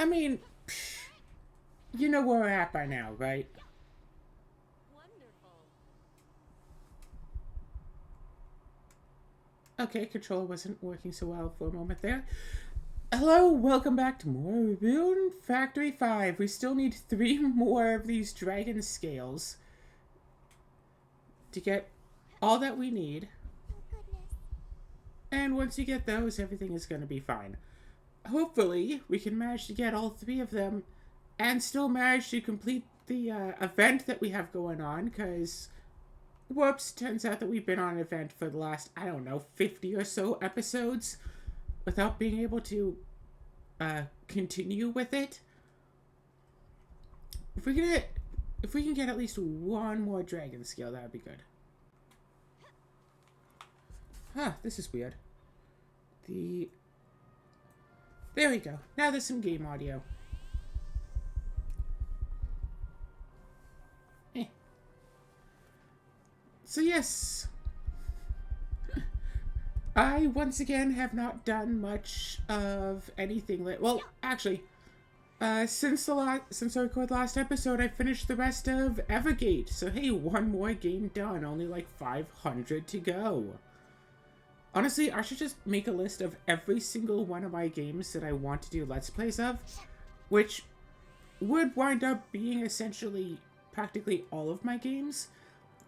I mean, you know where we're at by now, right? Wonderful. Okay, controller wasn't working so well for a moment there. Hello, welcome back to more Rune Factory 5. We still need 3 more of these dragon scales to get all that we need. Oh, goodness. And once you get those, everything is going to be fine. Hopefully, we can manage to get all 3 of them and still manage to complete the event that we have going on, because, whoops, turns out that we've been on an event for the last, I don't know, 50 or so episodes without being able to continue with it. If we get if we can get at least one more dragon scale, that would be good. Huh, this is weird. There we go. Now there's some game audio. Eh. So yes, I once again have not done much of anything. Well, actually, since I recorded last episode, I finished the rest of Evergate. So hey, one more game done. Only like 500 to go. Honestly, I should just make a list of every single one of my games that I want to do Let's Plays of, which would wind up being essentially practically all of my games.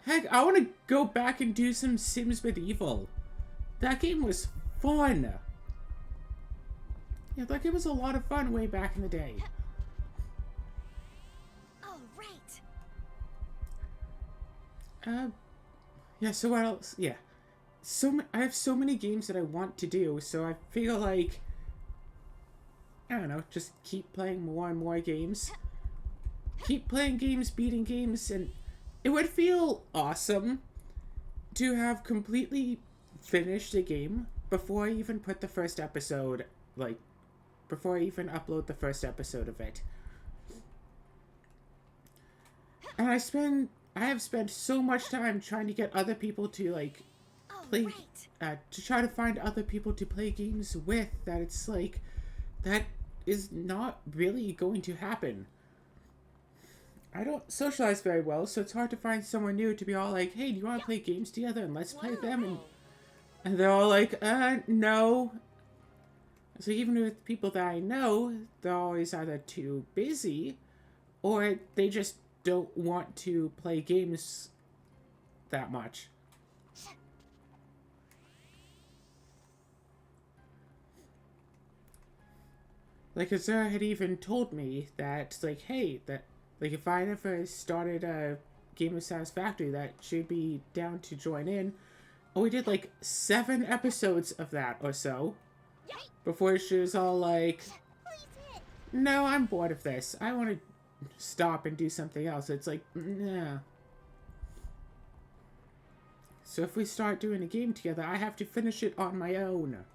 Heck, I want to go back and do some Sims Medieval. That game was fun. Yeah, that game was a lot of fun way back in the day. All right. Uh, yeah, so what else? Yeah. I have so many games that I want to do, so I feel like, I don't know, just keep playing more and more games. Keep playing games, beating games, and it would feel awesome to have completely finished a game before I even put the first episode, like, before I even upload the first episode of it. And I have spent so much time trying to get other people to, like, All play, right. to try to find other people to play games with, that it's like, that is not really going to happen. I don't socialize very well, so it's hard to find someone new to be all like, hey, do you want to play games together and let's play them? Wonderful. And they're all like, no. So even with people that I know, they're always either too busy or they just don't want to play games that much. Like, Azura had even told me that, like, hey, that, like, if I ever started a game of Satisfactory, that she'd be down to join in. And we did, like, 7 episodes of that or so before she was all like, no, I'm bored of this. I want to stop and do something else. It's like, nah. So if we start doing a game together, I have to finish it on my own.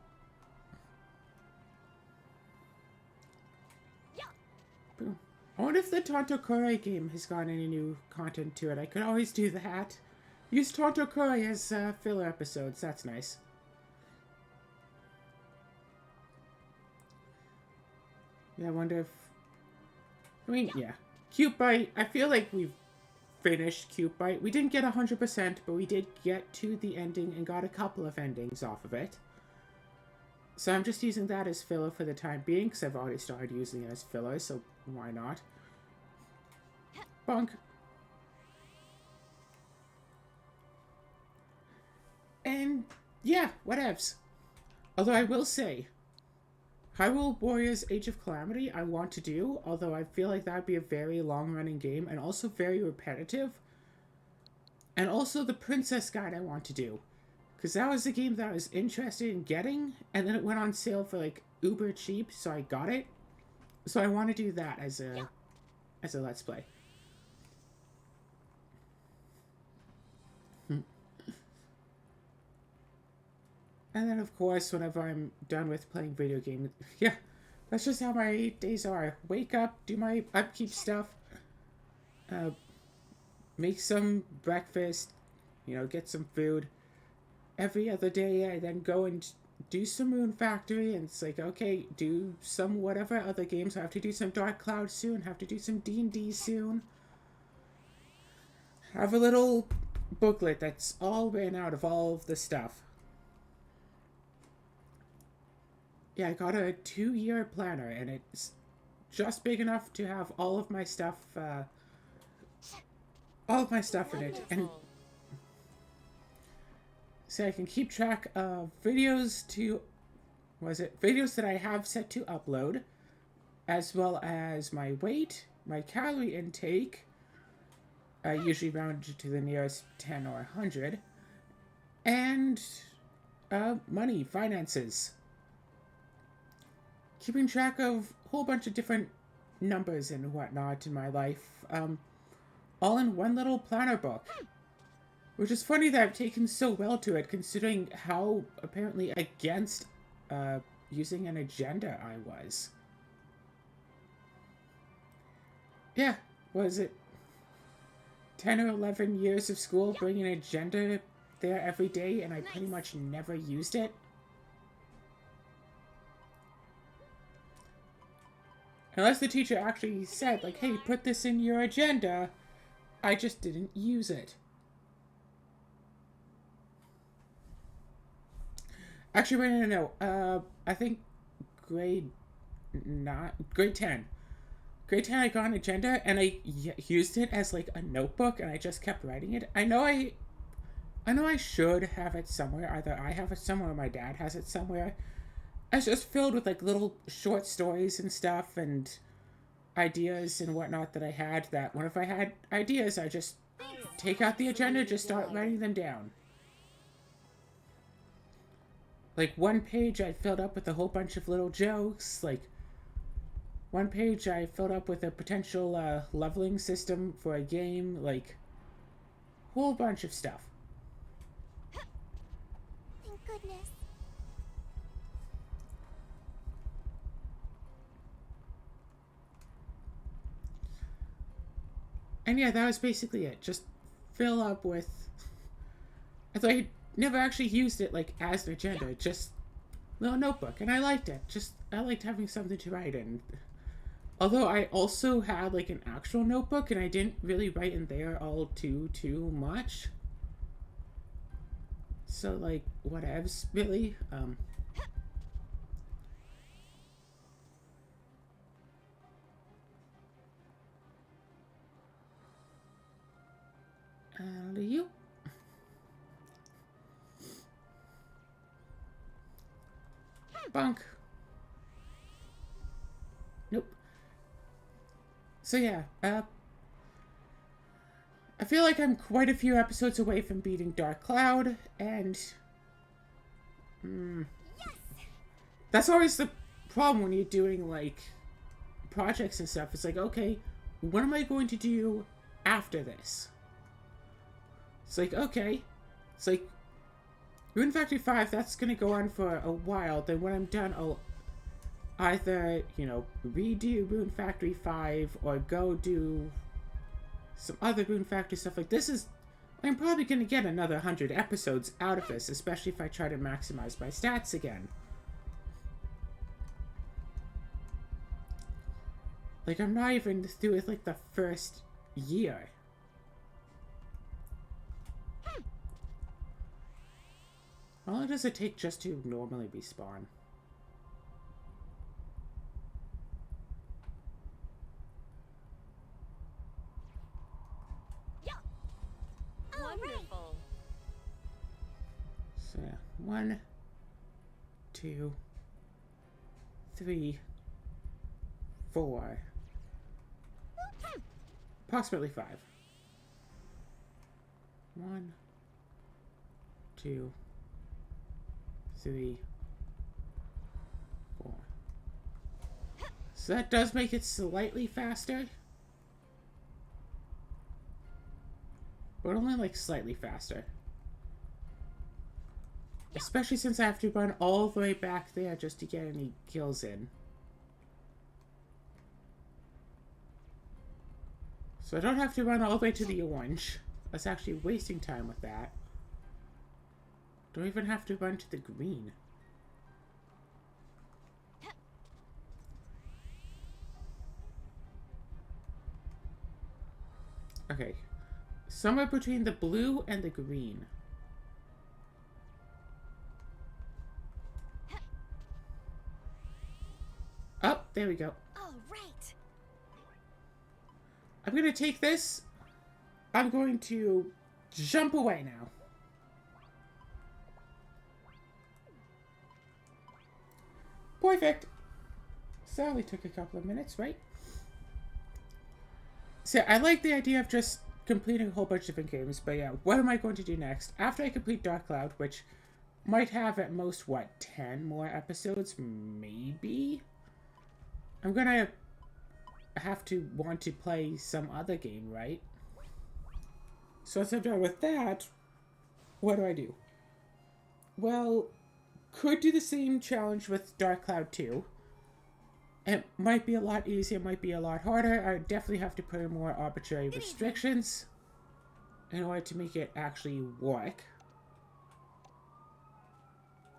Boom. I wonder if the Tonto Kore game has got any new content to it. I could always do that. Use Tonto Kore as filler episodes. That's nice. Yeah, I wonder if... I mean, yeah. Cute Bite. I feel like we've finished Cute Bite. We didn't get 100%, but we did get to the ending and got a couple of endings off of it. So I'm just using that as filler for the time being, because I've already started using it as filler, so why not? Bonk. And yeah, whatevs. Although I will say, Hyrule Warriors Age of Calamity I want to do, although I feel like that would be a very long-running game and also very repetitive. And also the Princess Guide I want to do, because that was the game that I was interested in getting, and then it went on sale for like uber cheap, so I got it. So I want to do that as a Let's Play. And then, of course, whenever I'm done with playing video games, yeah, that's just how my days are. Wake up, do my upkeep stuff, uh, make some breakfast, you know, get some food. Every other day, I then go and do some Rune Factory, and it's like, okay, do some whatever other games. I have to do some Dark Cloud soon. Have to do some D&D soon. Have a little booklet that's all written out of all of the stuff. Yeah, I got a 2-year planner, and it's just big enough to have all of my stuff in it, and so I can keep track of videos that I have set to upload, as well as my weight, my calorie intake, usually rounded to the nearest 10 or 100, and money, finances. Keeping track of a whole bunch of different numbers and whatnot in my life, all in one little planner book. Which is funny that I've taken so well to it, considering how apparently against using an agenda I was. Yeah, was it 10 or 11 years of school bringing an agenda there every day, and I pretty much never used it? Unless the teacher actually said, like, hey, put this in your agenda, I just didn't use it. Actually, wait, no. I think grade 10. Grade 10, I got an agenda, and I used it as, like, a notebook, and I just kept writing it. I know I should have it somewhere. Either I have it somewhere or my dad has it somewhere. It's just filled with, like, little short stories and stuff, and ideas and whatnot that I had, that whenever I had ideas, I just take out the agenda, just start writing them down. Like, one page I filled up with a whole bunch of little jokes. Like, one page I filled up with a potential leveling system for a game. Like, whole bunch of stuff. Thank goodness. And yeah, that was basically it. Just fill up with... I never actually used it, like, as an agenda. Just a little notebook. And I liked it. I liked having something to write in. Although I also had, like, an actual notebook, and I didn't really write in there all too much. So, like, whatevs, really. You. Bunk. Nope. So yeah, I feel like I'm quite a few episodes away from beating Dark Cloud, and that's always the problem when you're doing, like, projects and stuff. It's like, okay, what am I going to do after this? It's like, okay, it's like Rune Factory 5, that's gonna go on for a while. Then when I'm done, I'll either, redo Rune Factory 5 or go do some other Rune Factory stuff. Like, I'm probably gonna get another 100 episodes out of this, especially if I try to maximize my stats again. Like, I'm not even through with, like, the first year. How long does it take just to normally respawn? Wonderful. So, yeah. 1, 2, 3, 4. Approximately 5. 1, 2, 3, 4. So that does make it slightly faster. But only, like, slightly faster. Especially since I have to run all the way back there just to get any kills in. So I don't have to run all the way to the orange. That's actually wasting time with that. Don't even have to run to the green. Okay. Somewhere between the blue and the green. Oh, there we go. All right. I'm gonna take this. I'm going to jump away now. Perfect. So only took a couple of minutes, right? So I like the idea of just completing a whole bunch of different games, but yeah, what am I going to do next? After I complete Dark Cloud, which might have at most, what, 10 more episodes? Maybe? I'm gonna have to want to play some other game, right? So once I'm done with that, what do I do? Well, could do the same challenge with Dark Cloud 2. It might be a lot easier, might be a lot harder. I would definitely have to put in more arbitrary restrictions in order to make it actually work.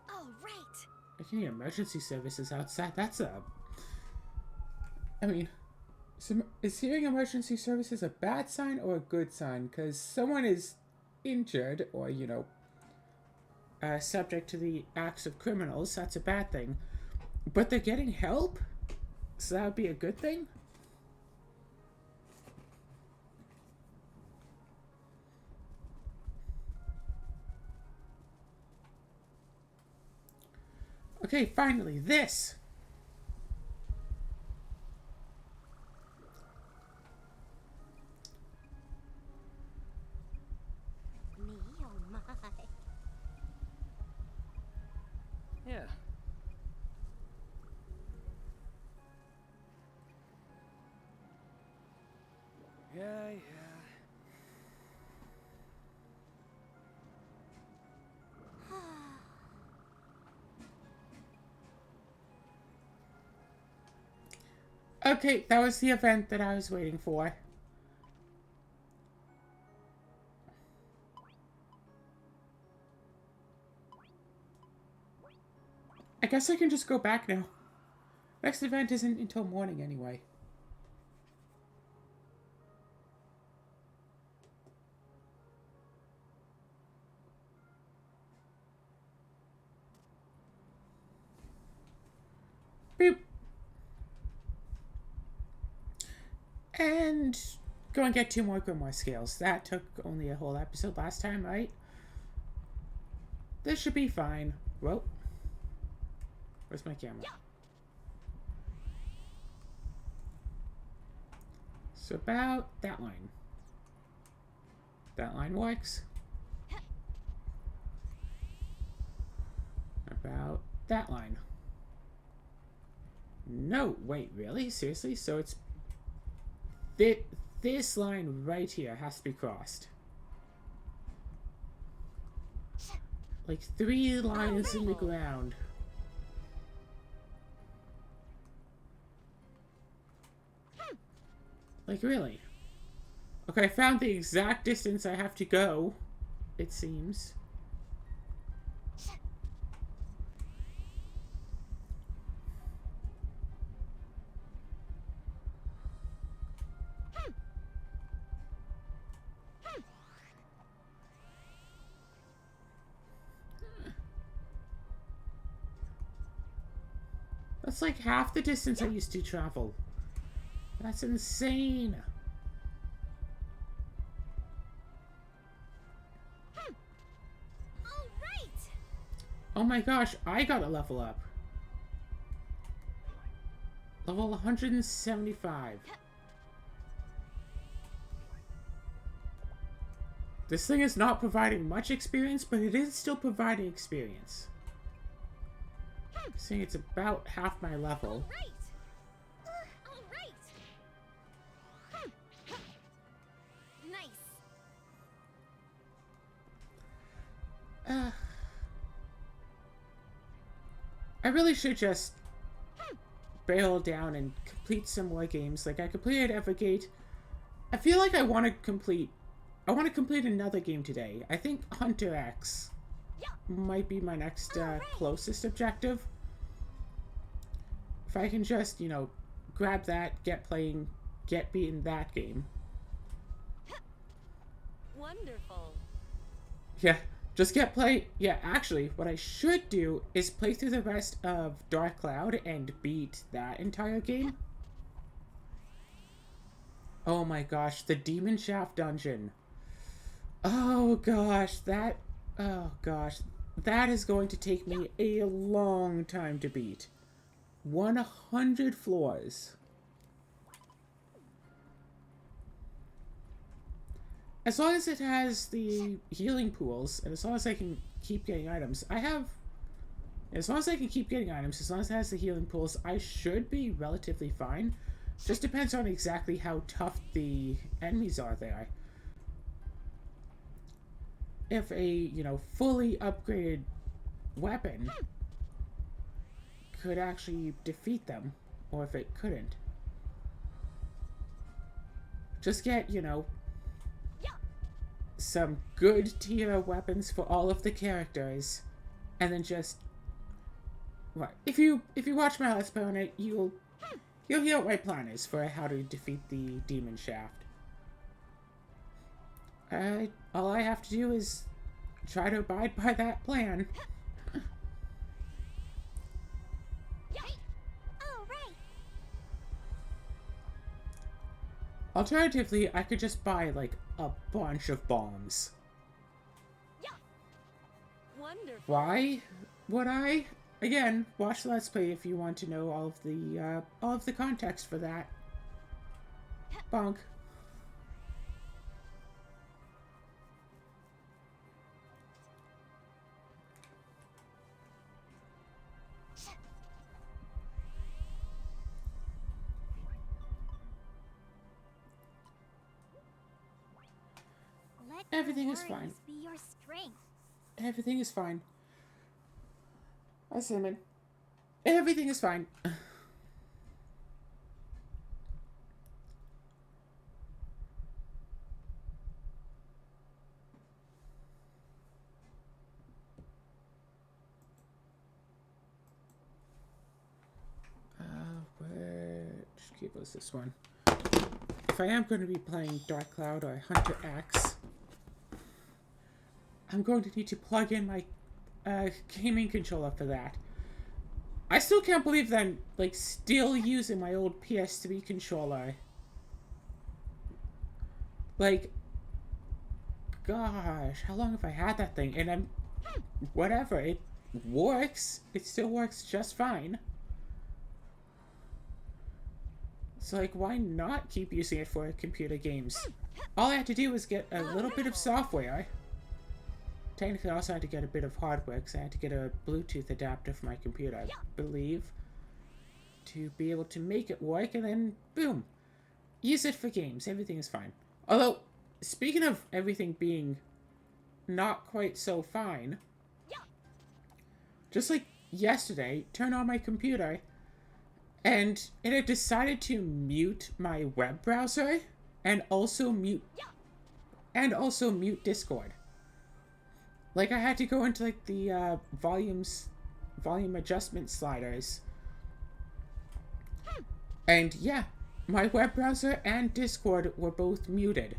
All right. I can hear emergency services outside. That's a... I mean, is hearing emergency services a bad sign or a good sign? Because someone is injured or, you know, subject to the acts of criminals. That's a bad thing. But they're getting help? So that would be a good thing? Okay, finally, this! Me, oh my. Yeah. Yeah. Okay, that was the event that I was waiting for. I guess I can just go back now. Next event isn't until morning anyway. Boop. And go and get 2 more Grimoire scales. That took only a whole episode last time, right? This should be fine. Whoa. Where's my camera? So about that line. That line works. About that line. No, wait, really? Seriously? So it's... This line right here has to be crossed. Like 3 lines in the ground. Like, really? Okay, I found the exact distance I have to go, it seems. That's like half the distance I used to travel. That's insane. All right. Oh my gosh, I gotta level up. Level 175. This thing is not providing much experience, but it is still providing experience. Seeing it's about half my level. Right. All right. Nice. I really should just bail down and complete some more games. Like, I completed Evergate. I feel like I want to complete another game today. I think Hunter X might be my next closest objective. If I can just, you know, grab that, get beating that game. Wonderful. Yeah, just get play. Yeah, actually, what I should do is play through the rest of Dark Cloud and beat that entire game. Oh my gosh, the Demon Shaft dungeon. Oh gosh, that. Oh gosh, that is going to take me a long time to beat. 100 floors. As long as it has the healing pools, and as long as I can keep getting items, as long as I can keep getting items, as long as it has the healing pools, I should be relatively fine. Just depends on exactly how tough the enemies are there. If a, fully upgraded weapon could actually defeat them, or if it couldn't. Just get, some good tier weapons for all of the characters, and then just what if you watch my Let's Play on it, you'll hear what my plan is for how to defeat the Demon Shaft. All I have to do is try to abide by that plan. All right. Alternatively, I could just buy like a bunch of bombs. Wonderful. Why would I? Again, watch the Let's Play if you want to know all of the context for that. Bonk. Let Everything your is fine. worries be your strength. Everything is fine. Hi, Cinnamon. Everything is fine. Which key was this one? If I am going to be playing Dark Cloud or Hunter X, I'm going to need to plug in my gaming controller for that. I still can't believe that I'm like still using my old PS3 controller. Like, gosh, how long have I had that thing? And I'm whatever, it works. It still works just fine. So like, why not keep using it for computer games? All I had to do was get a little bit of software. Technically, I also had to get a bit of hardware because I had to get a Bluetooth adapter for my computer, I believe, to be able to make it work, and then, boom, use it for games. Everything is fine. Although, speaking of everything being not quite so fine, just like yesterday, turn on my computer, and it had decided to mute my web browser, and also mute Discord. Like, I had to go into, like, the, volume adjustment sliders. And, yeah, my web browser and Discord were both muted.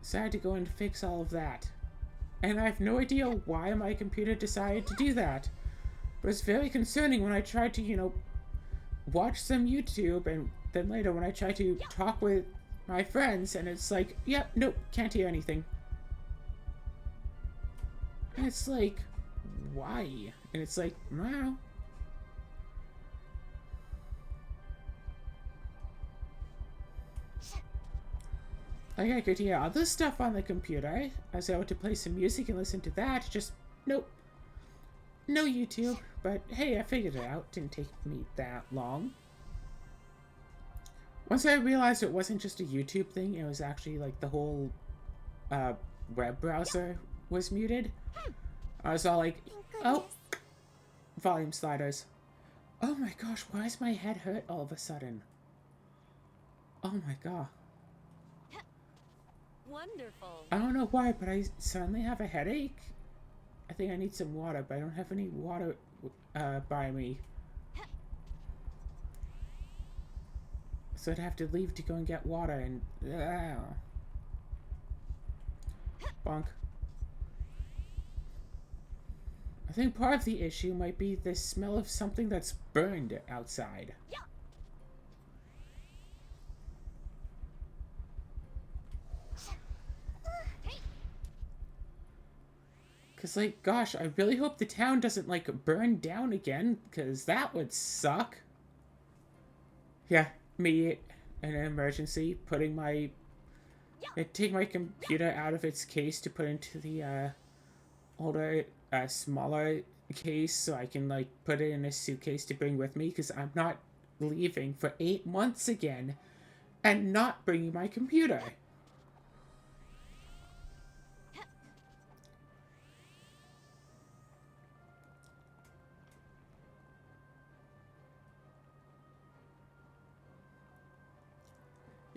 So I had to go and fix all of that. And I have no idea why my computer decided to do that. But it's very concerning when I tried to, watch some YouTube, and then later when I tried to talk with my friends, and it's like, yep, nope, can't hear anything. And it's like, why? And it's like, wow. Like, I could hear other stuff on the computer. I was able to play some music and listen to that. Just, nope. No YouTube. But, hey, I figured it out. Didn't take me that long. Once I realized it wasn't just a YouTube thing, it was actually, like, the whole, web browser was muted. I was all like, oh, volume sliders. Oh my gosh, why is my head hurt all of a sudden? Oh my god. Wonderful. I don't know why, but I suddenly have a headache. I think I need some water, but I don't have any water by me. So I'd have to leave to go and get water, and Bonk. I think part of the issue might be the smell of something that's burned outside. Because, like, gosh, I really hope the town doesn't, like, burn down again, because that would suck. Yeah, me, in an emergency, putting my... take my computer out of its case to put into the, older, smaller case so I can, like, put it in a suitcase to bring with me, because I'm not leaving for 8 months again and not bringing my computer.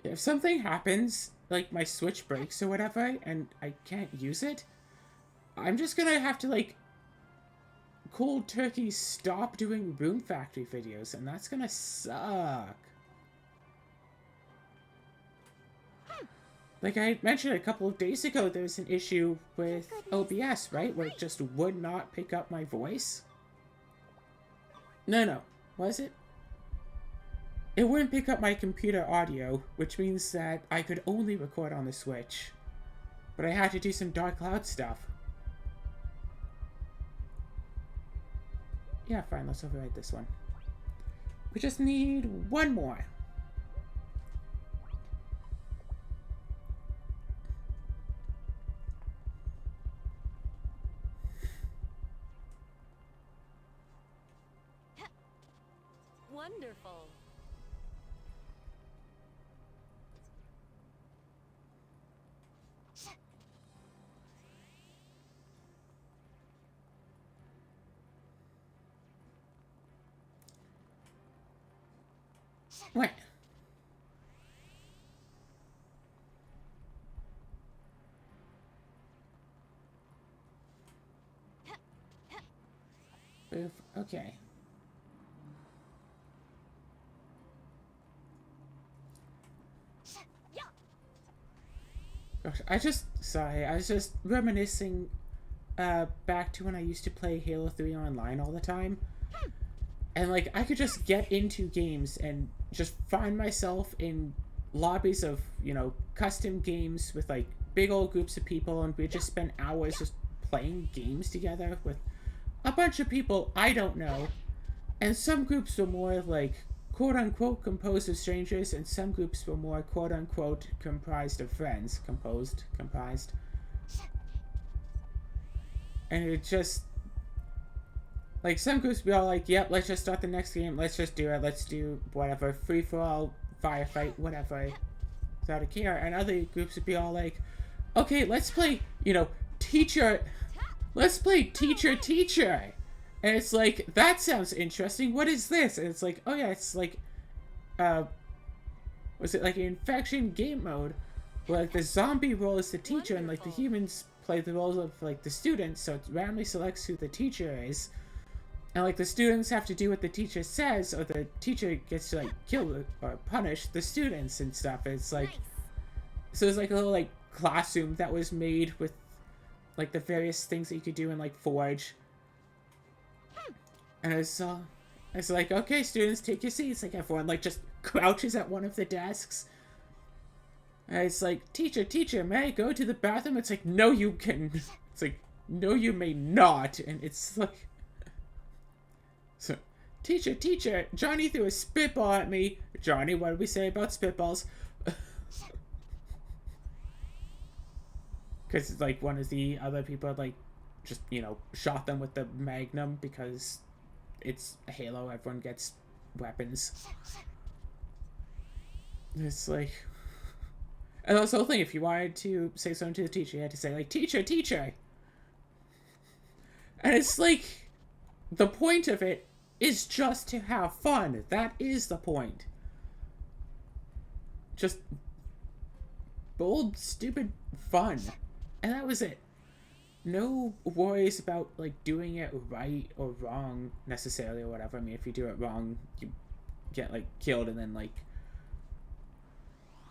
If something happens, like my Switch breaks or whatever, and I can't use it, I'm just gonna have to, like, cold turkey stop doing Rune Factory videos, and that's gonna suck. Like I mentioned a couple of days ago, there was an issue with OBS, right? Where it just would not pick up my voice. No. Was it? It wouldn't pick up my computer audio, which means that I could only record on the Switch. But I had to do some Dark Cloud stuff. Yeah, fine, let's override this one. We just need one more. Wonderful. What? Okay. Gosh, I was just reminiscing back to when I used to play Halo 3 online all the time. And, like, I could just get into games and just find myself in lobbies of, you know, custom games with, like, big old groups of people, and we'd just spend hours just playing games together with a bunch of people I don't know. And some groups were more, like, quote-unquote composed of strangers, and some groups were more quote-unquote comprised of friends. Comprised. And it just... like, some groups would be all like, yep, let's just start the next game, let's just do it, let's do whatever, free-for-all, firefight, whatever, without a care. And other groups would be all like, okay, let's play, you know, let's play teacher. And it's like, that sounds interesting, what is this? And it's like, oh yeah, it's like, was it like an infection game mode, where like the zombie role is the teacher, and like the humans play the roles of like the students, so it randomly selects who the teacher is. And, like, the students have to do what the teacher says, or the teacher gets to, like, kill or punish the students and stuff. It's, like... so it's, like, a little, like, classroom that was made with, like, the various things that you could do in, like, Forge. And it's like, okay, students, take your seats. Like, everyone, like, just crouches at one of the desks. And it's like, teacher, may I go to the bathroom? It's like, no, you can... it's like, no, you may not. And it's, like... so, teacher, Johnny threw a spitball at me. Johnny, what did we say about spitballs? Because, like, one of the other people had, like, just, you know, shot them with the Magnum because it's Halo, everyone gets weapons. It's like... and that's the whole thing, if you wanted to say something to the teacher, you had to say, like, teacher! And it's like, the point of it is just to have fun. That is the point. Just bold, stupid fun. And that was it. No worries about, like, doing it right or wrong, necessarily, or whatever. I mean, if you do it wrong, you get, like, killed, and then, like...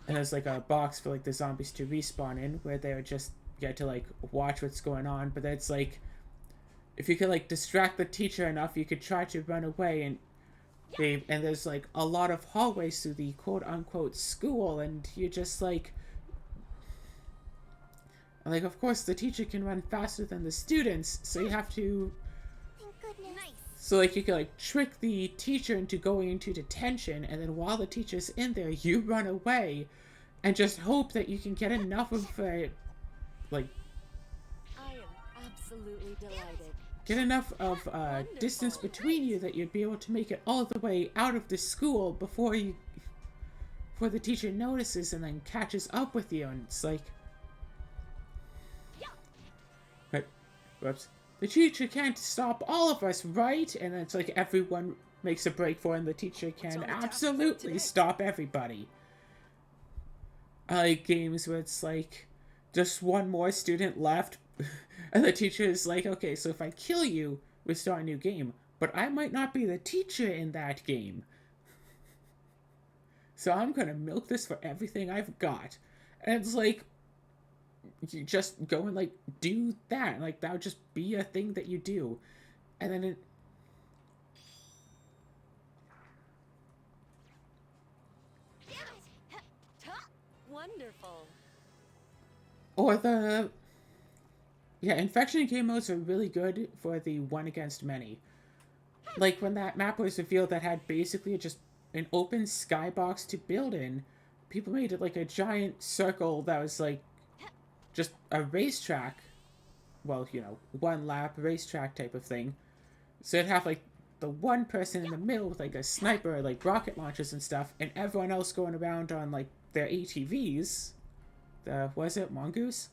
and there's, like, a box for, like, the zombies to respawn in, where they're just get to like watch what's going on. But it's like, if you could like distract the teacher enough, you could try to run away. And there's like a lot of hallways through the quote unquote school, and you're just like, of course the teacher can run faster than the students, so you have to. Thank goodness. Nice. So like you can like trick the teacher into going into detention, and then while the teacher's in there, you run away, and just hope that you can get enough of like. I am absolutely delighted. Get enough of distance between you that you'd be able to make it all the way out of the school before the teacher notices and then catches up with you, and it's like, right, whoops, the teacher can't stop all of us, right? And then it's like everyone makes a break for it, and the teacher can absolutely stop everybody. I like games where it's like just one more student left. And the teacher is like, okay, so if I kill you, we start a new game. But I might not be the teacher in that game. So I'm gonna milk this for everything I've got. And it's like, you just go and like do that. Like that would just be a thing that you do. And then Wonderful. Or the... Yeah, infection game modes are really good for the one against many. Like when that map was revealed that had basically just an open skybox to build in, people made it like a giant circle that was like just a racetrack. Well, you know, one lap racetrack type of thing. So it'd have like the one person in the middle with like a sniper, like rocket launchers and stuff, and everyone else going around on like their ATVs. Was it Mongoose?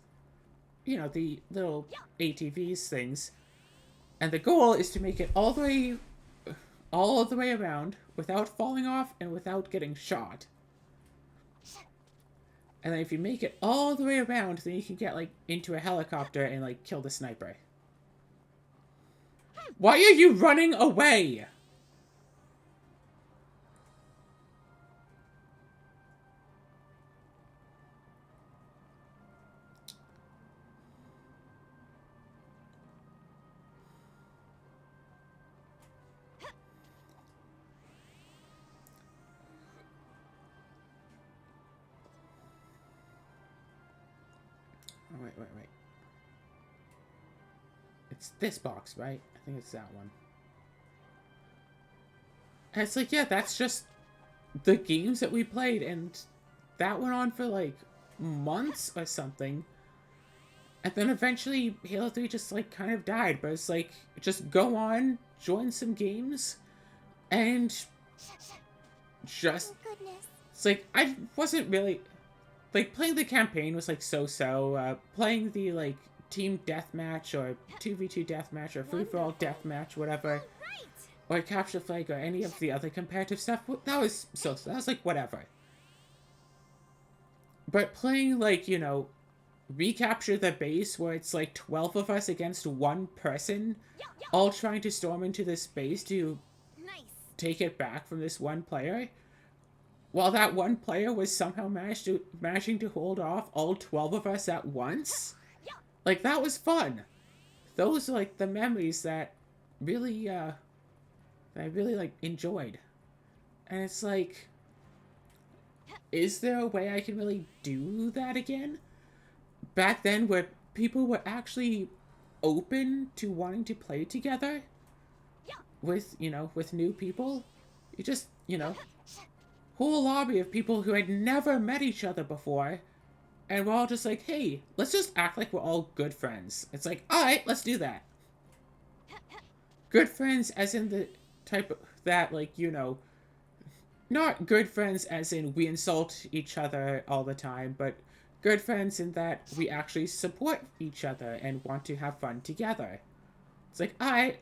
You know, the little ATVs things. And the goal is to make it all the way around without falling off and without getting shot. And then if you make it all the way around, then you can get like into a helicopter and like kill the sniper. Why are you running away? Oh, wait. It's this box, right? I think it's that one. And it's like, yeah, that's just the games that we played, and that went on for like months or something. And then eventually Halo 3 just like kind of died, but it's like, just go on, join some games, and just, it's like, I wasn't really, like, playing the campaign was like so-so, playing the like team deathmatch or 2v2 deathmatch or free-for-all deathmatch, whatever, or capture flag or any of the other competitive stuff, that was so-so, that was like whatever. But playing like, you know, recapture the base where it's like 12 of us against one person, all trying to storm into this base to take it back from this one player, while that one player was somehow managing to hold off all 12 of us at once. Like, that was fun. Those are like the memories that really that I really like enjoyed. And it's like, is there a way I can really do that again? Back then, where people were actually open to wanting to play together with, you know, with new people. You just, you know, whole lobby of people who had never met each other before, and we're all just like, hey, let's just act like we're all good friends. It's like, alright, let's do that. Good friends as in the type of, that, like, you know, not good friends as in we insult each other all the time, but good friends in that we actually support each other and want to have fun together. It's like, alright,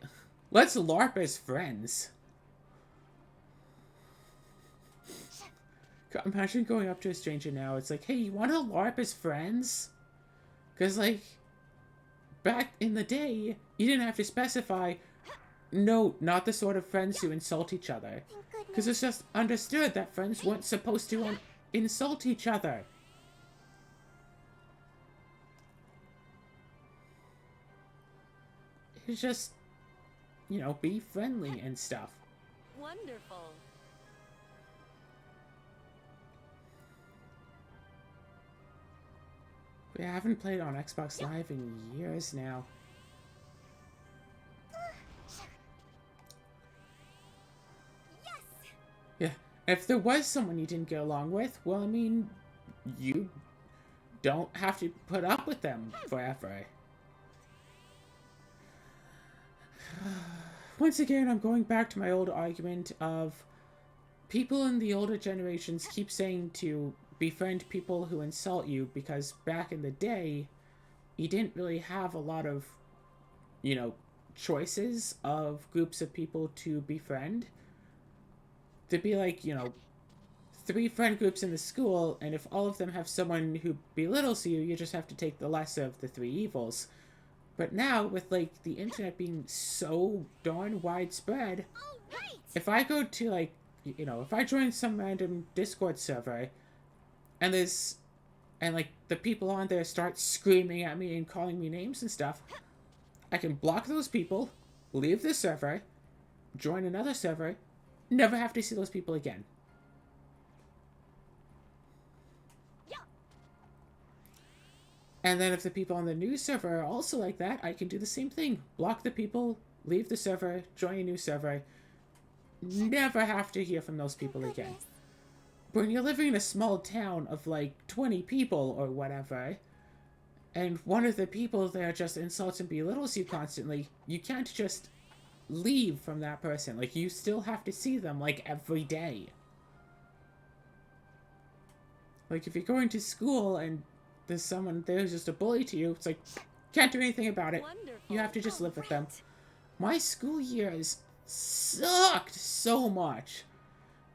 let's LARP as friends. Imagine going up to a stranger now, it's like, hey, you want to LARP as friends? Because, like, back in the day, you didn't have to specify, no, not the sort of friends who insult each other. Because it's just understood that friends weren't supposed to insult each other. could just, you know, be friendly and stuff. Wonderful. I haven't played on Xbox Live in years now. Yes. Yeah, if there was someone you didn't get along with, well, I mean, you don't have to put up with them forever. Once again, I'm going back to my old argument of people in the older generations keep saying to befriend people who insult you because back in the day, you didn't really have a lot of, you know, choices of groups of people to befriend. There'd be like, you know, 3 friend groups in the school, and if all of them have someone who belittles you, you just have to take the lesser of the 3 evils. But now, with like the internet being so darn widespread, All right. if I go to like, you know, if I join some random Discord server, and like the people on there start screaming at me and calling me names and stuff, I can block those people, leave the server, join another server, never have to see those people again. And then if the people on the new server are also like that, I can do the same thing. Block the people, leave the server, join a new server. Never have to hear from those people again. But when you're living in a small town of like 20 people or whatever, and one of the people there just insults and belittles you constantly, you can't just leave from that person. Like, you still have to see them like every day. Like, if you're going to school and there's someone there who's just a bully to you, it's like, can't do anything about it. Wonderful. You have to just live with them. Right. My school years sucked so much.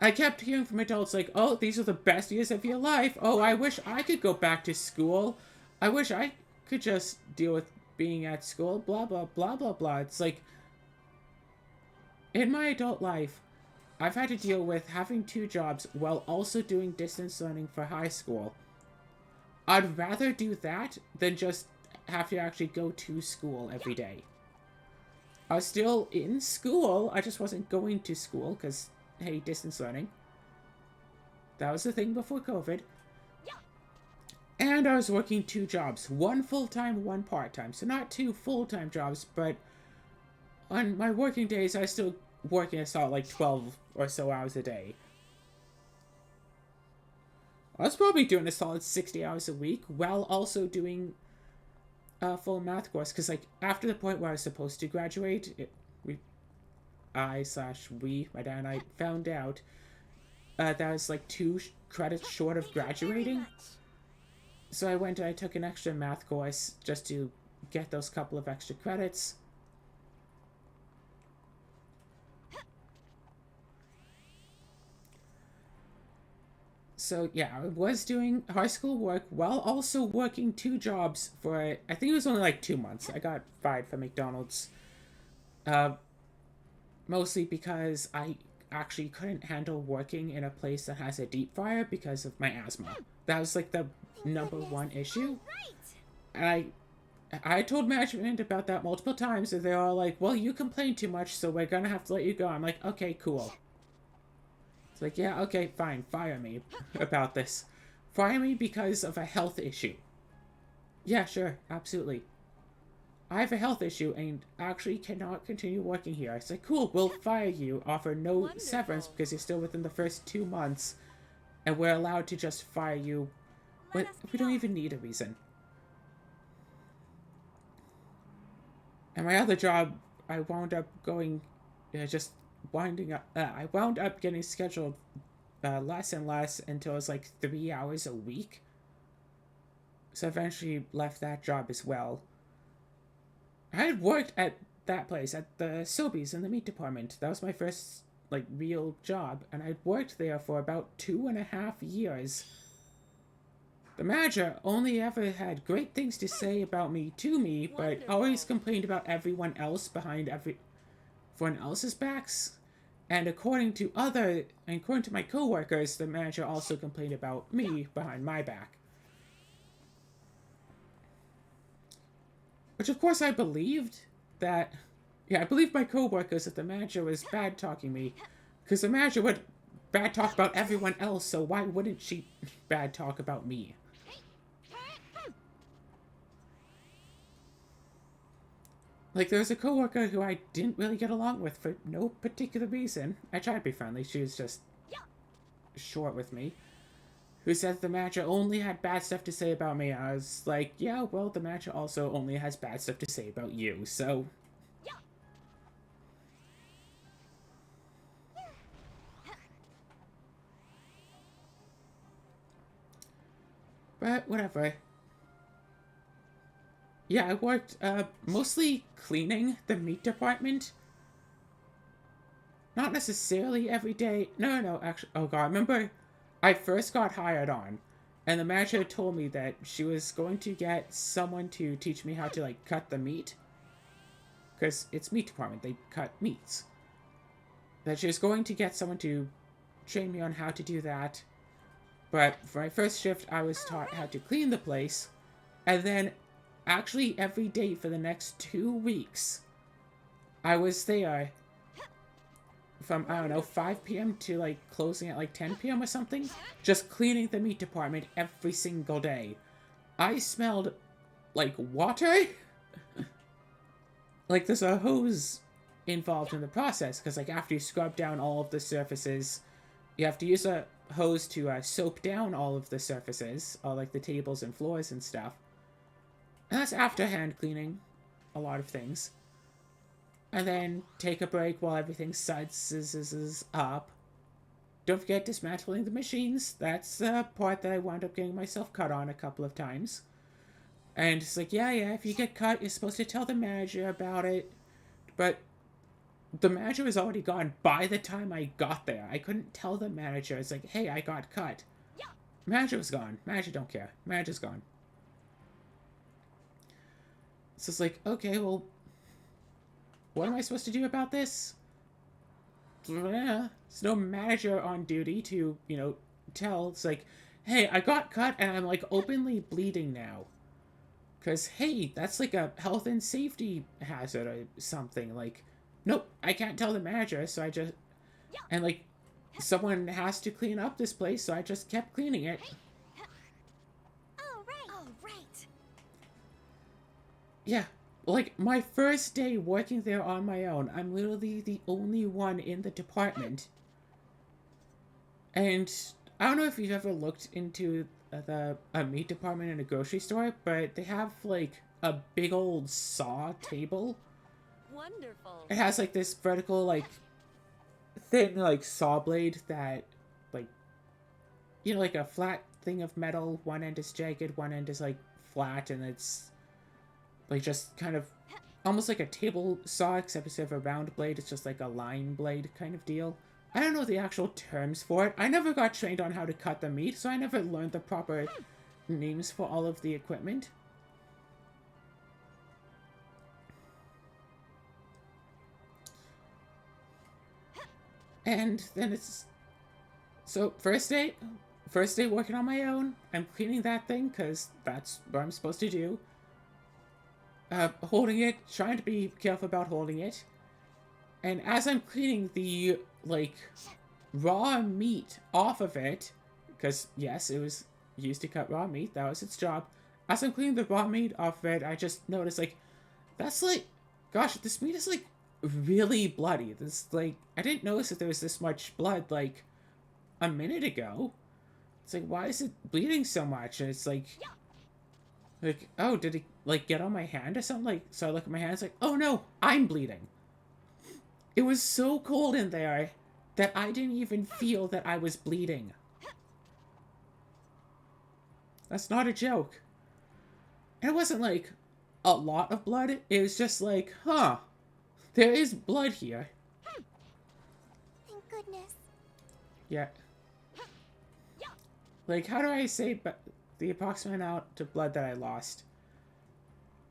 I kept hearing from adults like, oh, these are the best years of your life. Oh, I wish I could go back to school. I wish I could just deal with being at school. Blah, blah, blah, blah, blah. It's like, in my adult life, I've had to deal with having 2 jobs while also doing distance learning for high school. I'd rather do that than just have to actually go to school every day. I was still in school, I just wasn't going to school because, hey, distance learning. That was the thing before COVID. And I was working 2 jobs, 1 full-time, 1 part-time. So not 2 full-time jobs, but on my working days, I was still working a solid like 12 or so hours a day. I was probably doing a solid 60 hours a week while also doing a full math course. Because, like, after the point where I was supposed to graduate, my dad and I found out that I was, like, 2 credits short of graduating. So I went and I took an extra math course just to get those couple of extra credits. So yeah, I was doing high school work while also working 2 jobs for, I think it was only like 2 months. I got fired from McDonald's. Mostly because I actually couldn't handle working in a place that has a deep fryer because of my asthma. That was like the number 1 issue. And I told management about that multiple times, and they're all like, well, you complain too much, so we're gonna have to let you go. I'm like, okay, cool. It's like, yeah, okay, fine, fire me about this. Fire me because of a health issue. Yeah, sure, absolutely. I have a health issue and actually cannot continue working here. It's like, cool, we'll fire you, offer no Wonderful. severance because you're still within the first 2 months, and we're allowed to just fire you, but we don't even need a reason. And my other job, I wound up going, just winding up, I wound up getting scheduled less and less until it was like 3 hours a week. So I eventually left that job as well. I had worked at that place, at the Sobeys in the meat department. That was my first, like, real job, and I'd worked there for about 2.5 years. The manager only ever had great things to say about me to me, but always complained about everyone else behind everyone else's backs. And according to my coworkers, the manager also complained about me behind my back. Which of course I believed that Yeah, I believe my coworkers that the manager was bad talking me. Because the manager would bad talk about everyone else, so why wouldn't she bad talk about me? Like, there was a coworker who I didn't really get along with for no particular reason. I tried to be friendly, she was just short with me. Who said the manager only had bad stuff to say about me. I was like, yeah, well, the manager also only has bad stuff to say about you, so... But, whatever. Yeah, I worked, mostly cleaning the meat department. Not necessarily every day. No, actually, oh god, I remember I first got hired on, and the manager told me that she was going to get someone to teach me how to, like, cut the meat. Because it's meat department, they cut meats. That she was going to get someone to train me on how to do that. But for my first shift, I was taught how to clean the place, and then actually every day for the next 2 weeks, I was there from, I don't know, 5 p.m. to, like, closing at, like, 10 p.m. or something. Just cleaning the meat department every single day. I smelled like water. Like, there's a hose involved in the process, because, like, after you scrub down all of the surfaces, you have to use a hose to soap down all of the surfaces, all, like, the tables and floors and stuff. And that's after hand cleaning a lot of things. And then take a break while everything suds up. Don't forget dismantling the machines. That's the part that I wound up getting myself cut on a couple of times. And it's like, yeah, if you get cut, you're supposed to tell the manager about it. But the manager was already gone by the time I got there. I couldn't tell the manager. It's like, hey, I got cut. Manager was gone. Manager don't care. Manager's gone. So it's like, okay, well, what am I supposed to do about this? There's no manager on duty to, you know, tell. It's like, hey, I got cut and I'm, like, openly bleeding now. Because, hey, that's, like, a health and safety hazard or something. Like, nope, I can't tell the manager, so I just... And, like, someone has to clean up this place, so I just kept cleaning it. Oh, right. Yeah, like, my first day working there on my own, I'm literally the only one in the department. And I don't know if you've ever looked into the meat department in a grocery store, but they have, like, a big old saw table. Wonderful. It has, like, this vertical, like, thin, like, saw blade that, like, you know, like a flat thing of metal. One end is jagged, one end is, like, flat, and it's, like, just kind of almost like a table saw, except instead of a round blade, it's just like a line blade kind of deal. I don't know the actual terms for it. I never got trained on how to cut the meat, so I never learned the proper names for all of the equipment. And then it's... So, first day working on my own. I'm cleaning that thing, because that's what I'm supposed to do. Holding it, trying to be careful about holding it. And as I'm cleaning the, like, raw meat off of it, because, yes, it was used to cut raw meat, that was its job. As I'm cleaning the raw meat off of it, I just noticed, like, that's, like, gosh, this meat is, like, really bloody. This, like, I didn't notice that there was this much blood, like, a minute ago. It's like, why is it bleeding so much? And it's like, oh, did it, like, get on my hand or something? Like, so I look at my hand, it's like, oh no, I'm bleeding. It was so cold in there that I didn't even feel that I was bleeding. That's not a joke. And it wasn't, like, a lot of blood. It was just like, huh, there is blood here. Thank goodness. Yeah. Like, how do I say the approximate amount of blood that I lost?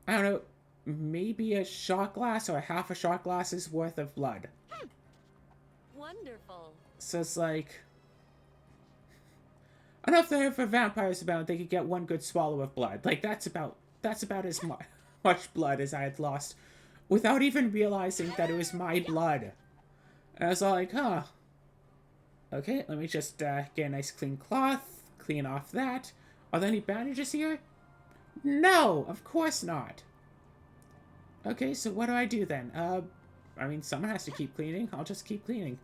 I don't know, maybe a shot glass or half a shot glass's worth of blood. Wonderful. So it's like... I don't know if they're for vampires about they could get one good swallow of blood. Like, that's about as much blood as I had lost without even realizing that it was my blood. And I was all like, huh. Okay, let me just get a nice clean cloth, clean off that. Are there any bandages here? No, of course not. Okay, so what do I do then? I mean, someone has to keep cleaning. I'll just keep cleaning.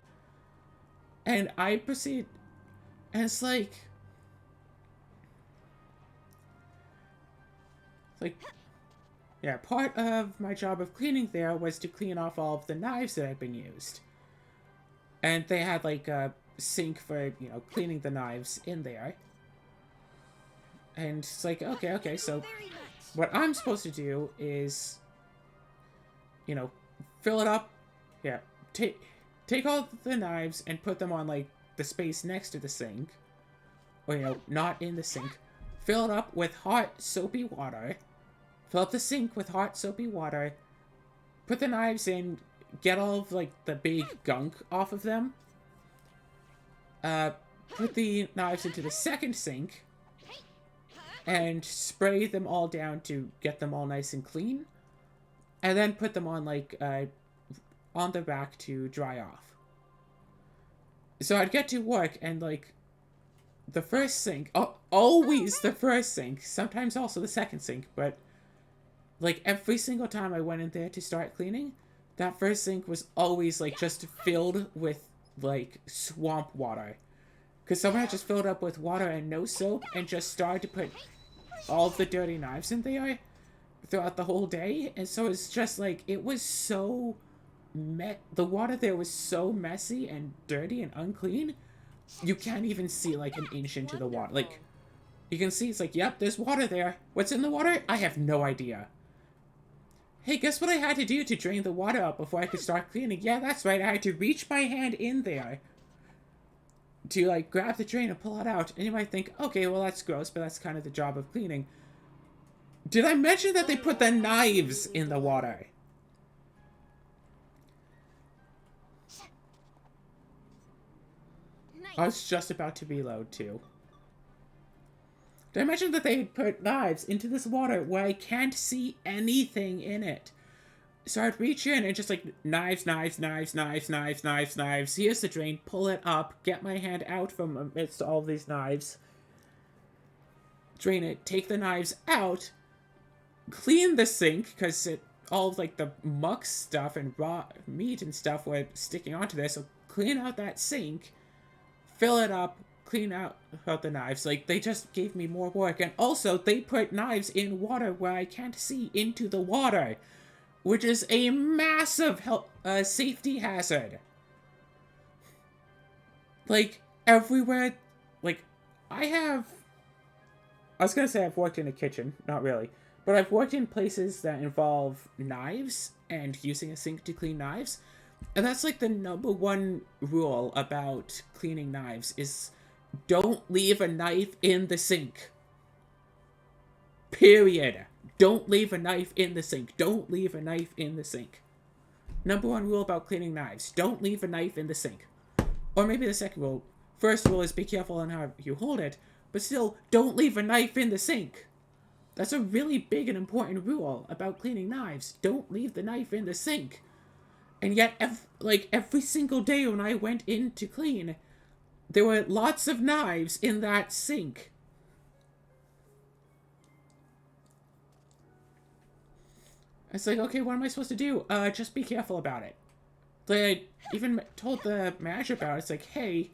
And I proceed, and it's like, yeah, part of my job of cleaning there was to clean off all of the knives that had been used. And they had like a sink for, you know, cleaning the knives in there. And it's like, okay, so what I'm supposed to do is, you know, fill it up. Yeah, take all the knives and put them on, like, the space next to the sink. Or, you know, not in the sink. Fill it up with hot, soapy water. Fill up the sink with hot, soapy water. Put the knives in. Get all of, like, the big gunk off of them. Put the knives into the second sink. And spray them all down to get them all nice and clean. And then put them on, like, on the rack to dry off. So I'd get to work and, like, the first sink, always the first sink, sometimes also the second sink, but, like, every single time I went in there to start cleaning, that first sink was always, like, just filled with, like, swamp water. Because someone had just filled up with water and no soap and just started to put all of the dirty knives in there throughout the whole day. And so it's just, like, it was so... the water there was so messy and dirty and unclean, you can't even see, like, an inch into the water. Like, you can see, it's like, yep, there's water there. What's in the water? I have no idea. Hey, guess what I had to do to drain the water out before I could start cleaning? Yeah, that's right, I had to reach my hand in there to, like, grab the drain and pull it out. And you might think, okay, well, that's gross, but that's kind of the job of cleaning. Did I mention that they put the knives in the water? I was just about to reload, too. Did I mention that they put knives into this water where I can't see anything in it? So I'd reach in and just, like, knives. Here's the drain. Pull it up. Get my hand out from amidst all these knives. Drain it. Take the knives out. Clean the sink, because all of, like, the muck stuff and raw meat and stuff were sticking onto there. So clean out that sink. Fill it up. Clean out the knives. Like, they just gave me more work. And also, they put knives in water where I can't see into the water, which is a massive safety hazard. Like, everywhere. Like, I was gonna say I've worked in a kitchen. Not really. But I've worked in places that involve knives and using a sink to clean knives. And that's, like, the #1 rule about cleaning knives is don't leave a knife in the sink. Period. Don't leave a knife in the sink. Don't leave a knife in the sink. #1 rule about cleaning knives. Don't leave a knife in the sink. Or maybe the second rule. First rule is be careful on how you hold it. But still, don't leave a knife in the sink. That's a really big and important rule about cleaning knives. Don't leave the knife in the sink. And yet, every single day when I went in to clean, there were lots of knives in that sink. It's like, okay, what am I supposed to do? Just be careful about it. Like, I even told the manager about it. It's like, hey,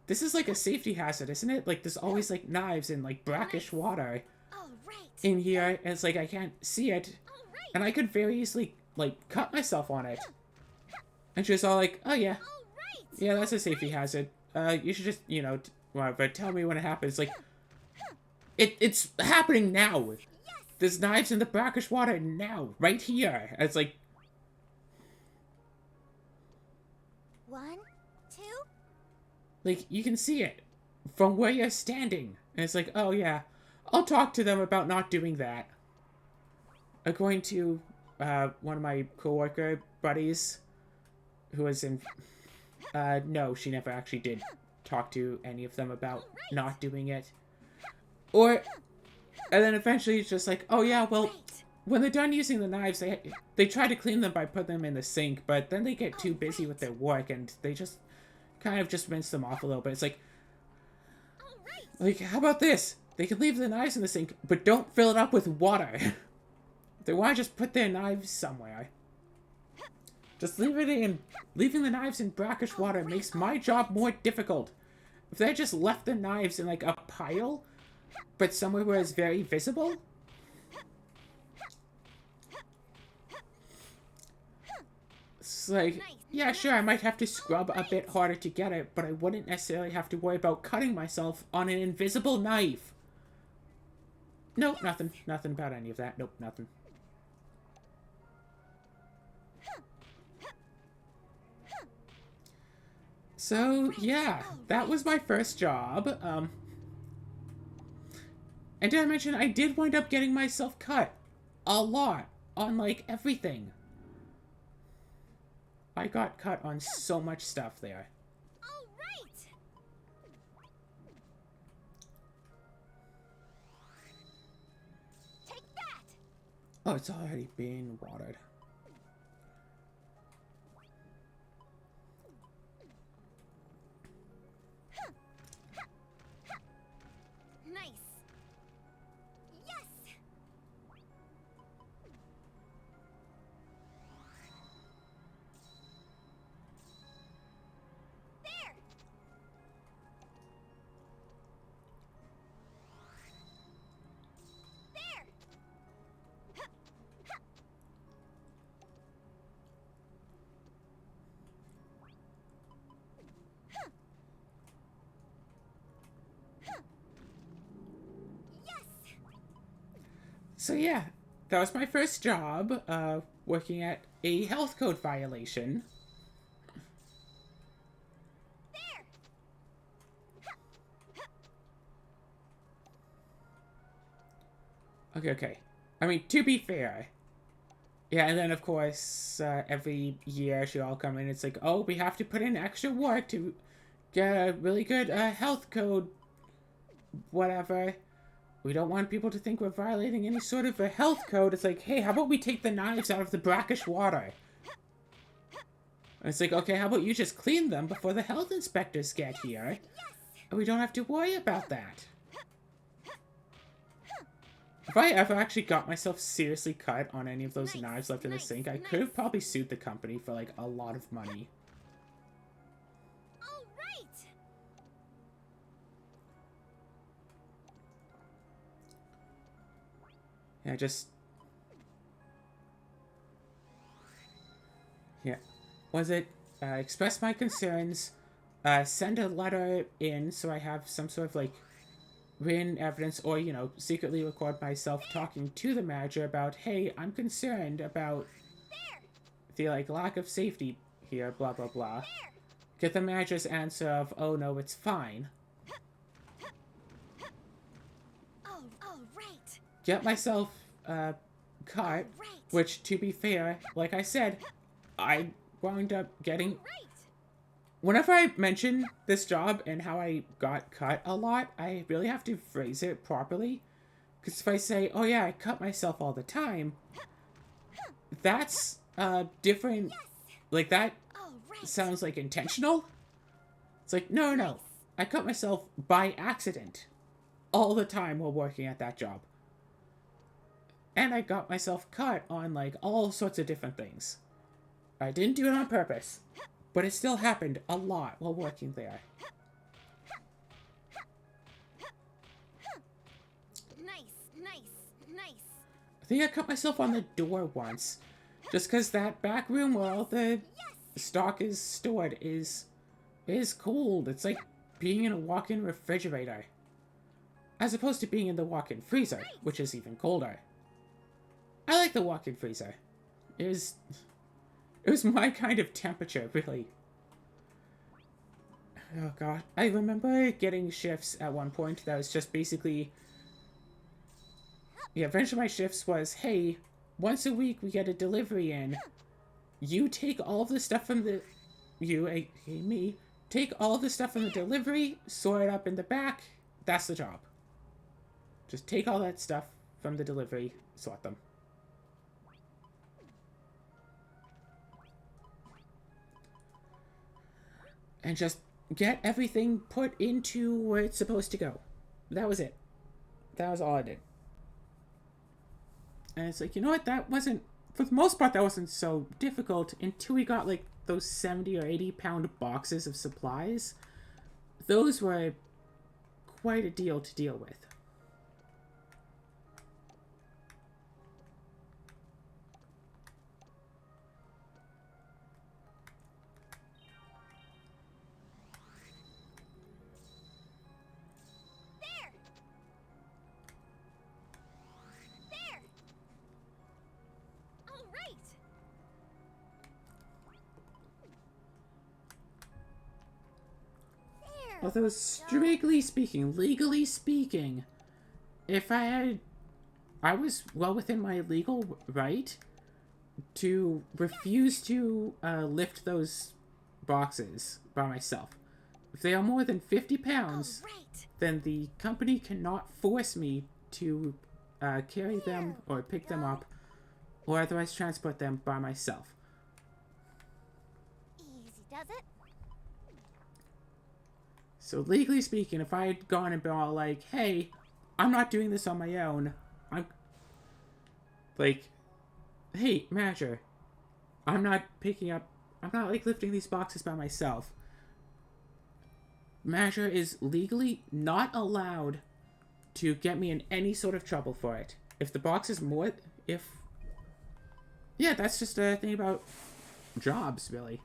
this is like a safety hazard, isn't it? Like, there's always, like, knives in, like, brackish water in here. And it's like, I can't see it. And I could very easily, like, cut myself on it. And she was all like, oh, yeah. Yeah, that's a safety hazard. You should just, you know, but tell me when it happens. Like, it's happening now. There's knives in the brackish water now, right here. It's like... 1, 2. Like, you can see it from where you're standing. And it's like, oh, yeah. I'll talk to them about not doing that. According to one of my coworker buddies, who was in... no, she never actually did talk to any of them about not doing it. Or... And then eventually it's just like, oh yeah, well, when they're done using the knives, they try to clean them by putting them in the sink, but then they get too busy with their work and they just kind of just rinse them off a little bit. It's like how about this? They can leave the knives in the sink, but don't fill it up with water. They want to just put their knives somewhere. Just leaving the knives in brackish water makes my job more difficult. If they just left the knives in like a pile, but somewhere where it's very visible. It's like, yeah, sure, I might have to scrub a bit harder to get it, but I wouldn't necessarily have to worry about cutting myself on an invisible knife. Nope, nothing. Nothing about any of that. Nope, nothing. So, yeah, that was my first job. And did I mention I did wind up getting myself cut a lot on, like, everything. I got cut on so much stuff there. All right. Take that. Oh, it's already being watered. Nice. Yes. There. There. Yes. So yeah, that was my first job, working at a health code violation. There. Okay. I mean, to be fair. Yeah, and then of course, every year she'll all come in, it's like, oh, we have to put in extra work to get a really good, health code, whatever. We don't want people to think we're violating any sort of a health code. It's like, hey, how about we take the knives out of the brackish water? And it's like, okay, how about you just clean them before the health inspectors get here? And we don't have to worry about that. If I ever actually got myself seriously cut on any of those knives left in the sink, I could have probably sued the company for, like, a lot of money. All right. Yeah, just... Yeah. Was it, express my concerns, send a letter in so I have some sort of, like, written evidence, or, you know, secretly record myself talking to the manager about, hey, I'm concerned about the, like, lack of safety here, blah, blah, blah. Get the manager's answer of, oh, no, it's fine. Oh, all right. Get myself, cut, which, to be fair, like I said, I wound up getting... Whenever I mention this job and how I got cut a lot, I really have to phrase it properly. Because if I say, oh yeah, I cut myself all the time, that's, different... Like, that sounds like intentional. It's like, no. I cut myself by accident all the time while working at that job. And I got myself cut on, like, all sorts of different things. I didn't do it on purpose, but it still happened a lot while working there. Nice. I think I cut myself on the door once, just because that back room where all the stock is stored is cold. It's like being in a walk-in refrigerator, as opposed to being in the walk-in freezer, which is even colder. I like the walk-in freezer. It was my kind of temperature, really. Oh god. I remember getting shifts at one point that was just basically... Yeah, eventually my shifts was, hey, once a week we get a delivery in. You take all of the stuff from the... me, take all of the stuff from the delivery, store it up in the back. That's the job. Just take all that stuff from the delivery, sort them. and just get everything put into where it's supposed to go. That was it. That was all I did. And it's like, you know what? That wasn't, for the most part, that wasn't so difficult until we got like those 70 or 80-pound boxes of supplies. Those were quite a deal to deal with. There! There! All right! There! Although, strictly speaking, legally speaking, if I was well within my legal right to refuse to lift those boxes by myself. If they are more than 50 pounds, All right! then the company cannot force me to carry them or pick them up or otherwise transport them by myself. Easy does it. So legally speaking, if I had gone and been all like, hey, I'm not doing this on my own, I'm like, hey, manager, I'm not like lifting these boxes by myself. Manager is legally not allowed to get me in any sort of trouble for it. If the box is more, yeah, that's just a thing about jobs, really.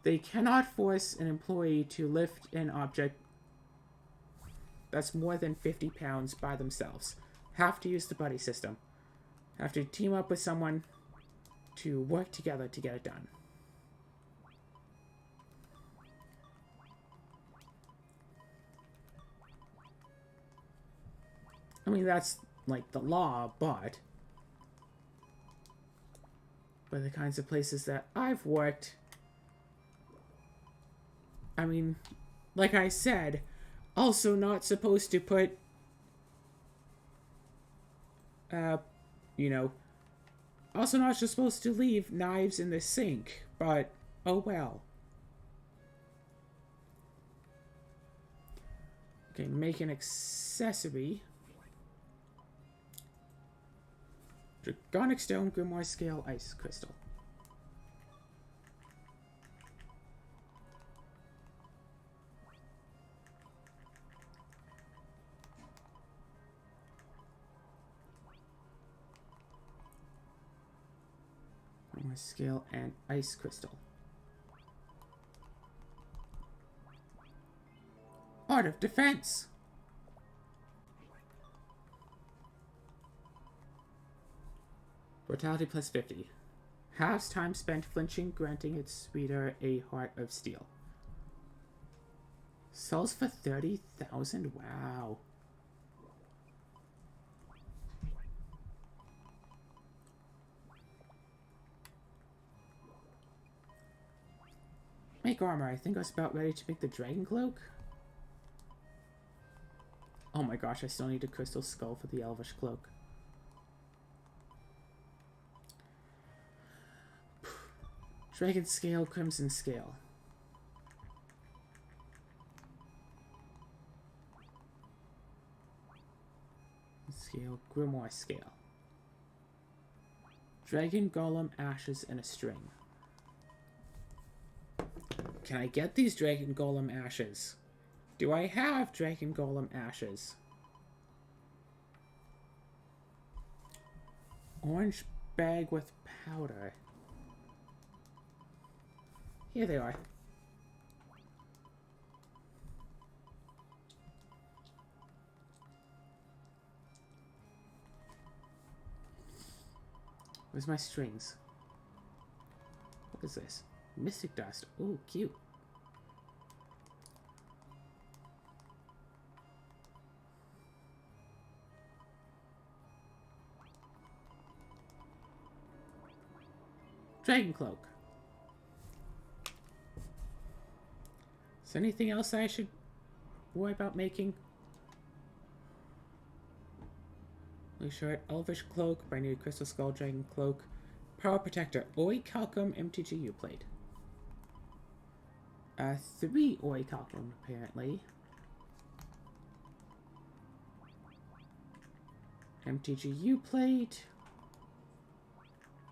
They cannot force an employee to lift an object that's more than 50 pounds by themselves. Have to use the buddy system. Have to team up with someone to work together to get it done. I mean, that's like the law, but by the kinds of places that I've worked, I mean, like I said, also not supposed to put, you know, also not just supposed to leave knives in the sink, but oh well. Okay, make an accessory. Dragonic stone, grimoire scale, ice crystal. Grimoire scale and ice crystal. Art of defense. Brutality plus 50. Halves time spent flinching, granting its reader a heart of steel. Sells for 30,000? Wow. Make armor. I think I was about ready to make the dragon cloak. Oh my gosh, I still need a crystal skull for the elvish cloak. Dragon scale, crimson scale. Scale, grimoire scale. Dragon golem, ashes, and a string. Can I get these dragon golem ashes? Do I have dragon golem ashes? Orange bag with powder. Here they are. Where's my strings? What is this? Mystic dust. Ooh, cute. Dragon cloak. Is there anything else I should worry about making? Blue shirt, elvish cloak, I need crystal skull, dragon cloak, power protector, oi calcum MTGU plate. 3 Oikakum, apparently. MTGU plate.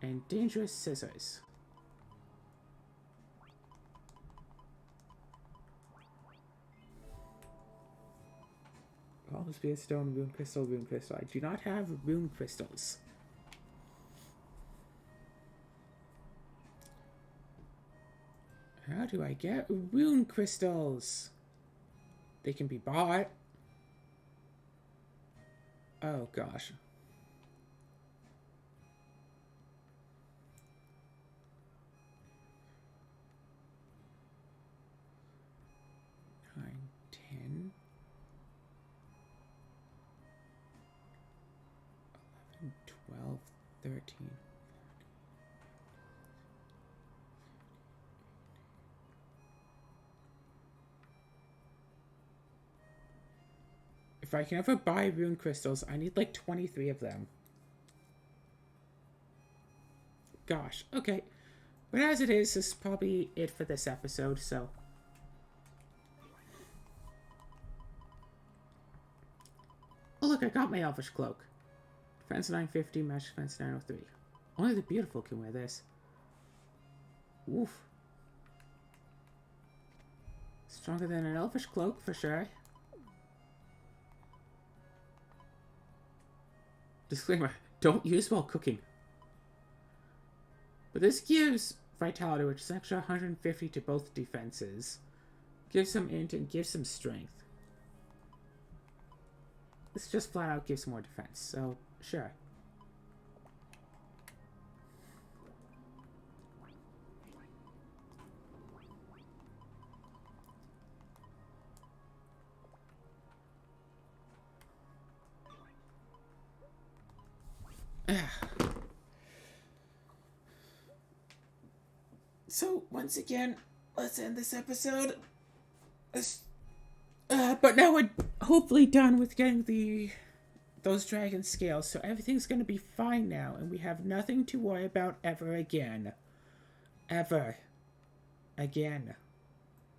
And dangerous scissors. All Spear Stone, Rune Crystal, Rune Crystal. I do not have Rune Crystals. How do I get Rune Crystals? They can be bought. Oh gosh. Nine, 10. 11, 12, 13. If I can ever buy rune crystals, I need like 23 of them. Gosh, okay. But as it is, this is probably it for this episode, so. Oh look, I got my Elvish Cloak. Defense 950, Magic Defense 903. Only the beautiful can wear this. Oof. Stronger than an Elvish Cloak, for sure. Disclaimer, don't use while cooking. But this gives Vitality, which is extra 150 to both defenses. Gives some int and gives some strength. This just flat out gives more defense, so sure. So, once again, let's end this episode. But now we're hopefully done with getting those dragon scales, so everything's gonna be fine now, and we have nothing to worry about ever again. Ever. Again.